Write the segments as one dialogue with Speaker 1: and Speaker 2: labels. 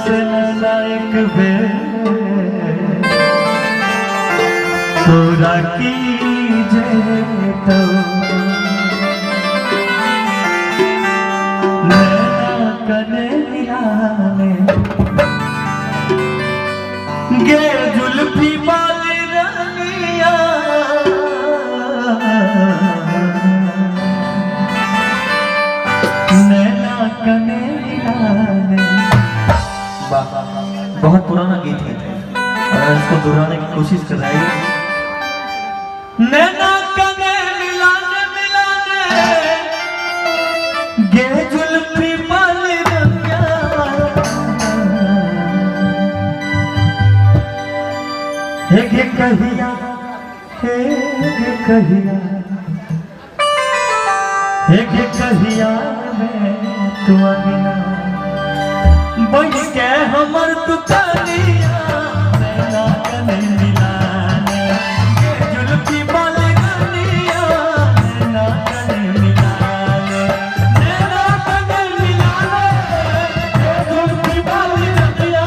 Speaker 1: से नायक बे तोरा की जय तो नैना कने मिलाने गे जुल्फी वाली रनिया नैना कने मिलाने। बहुत पुराना गीत है और इसको दोहराने की कोशिश कर रहा है। नैना कने मिलाने मिलाने गे जुल्फी वाली रनिया हे गे कहिया हे गे कहिया हे गे कहिया मैं तू बिना बन के हमर दुकानिया नैना कने मिलाने गे जुल्फी वाली रनिया नैना कने मिलाने नैना कने मिलाने गे जुल्फी वाली रनिया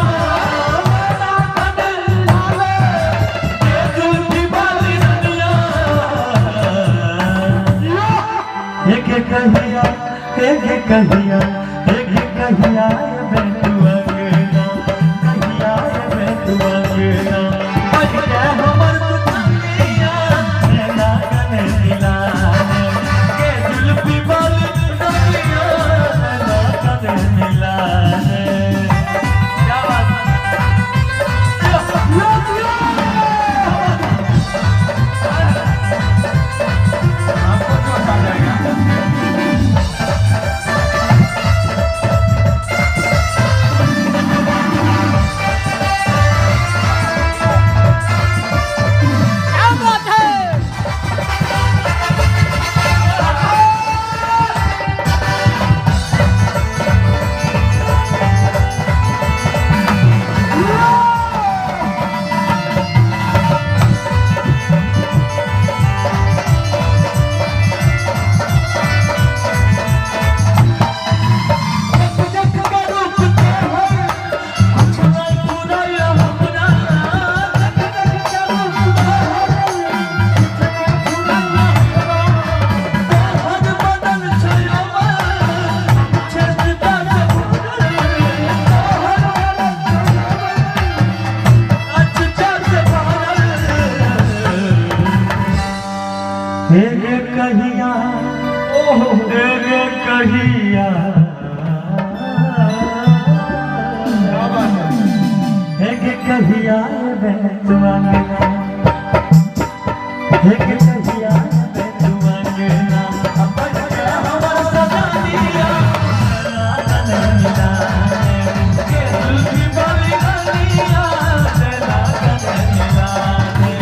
Speaker 1: नैना कने मिलाने गे जुल्फी वाली रनिया हे गे कहिया हे गे कहिया हे गे कहिया हे गे कहिया हे गे कहिया हे गे कहिया मैं तू अंगना हे गे कहिया मैं तू अंगना अपन के हमर सजा दिया नैना कने मिलाने गे जुल्फी वाली रनिया नैना कने मिलाने।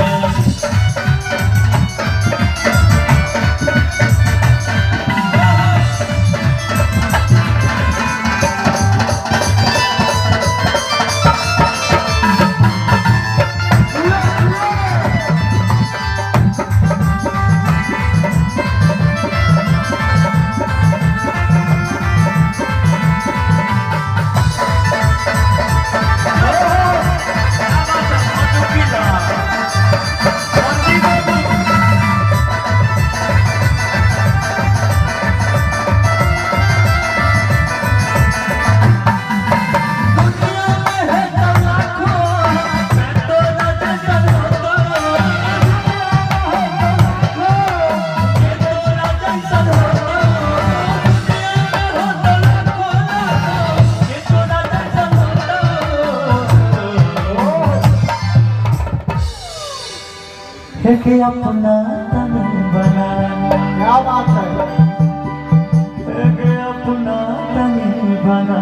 Speaker 1: के अपना तन बना क्या बात है के अपना तन बना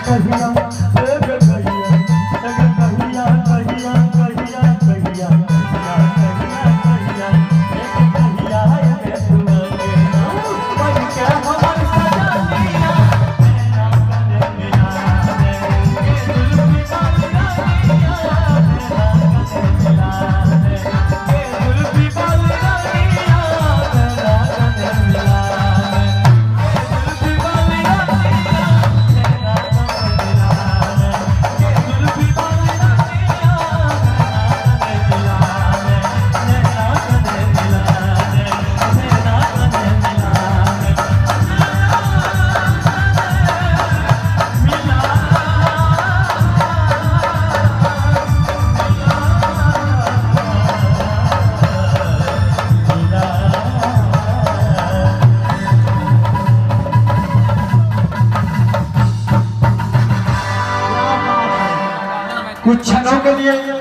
Speaker 1: कहिया
Speaker 2: कुछ क्षणों के लिए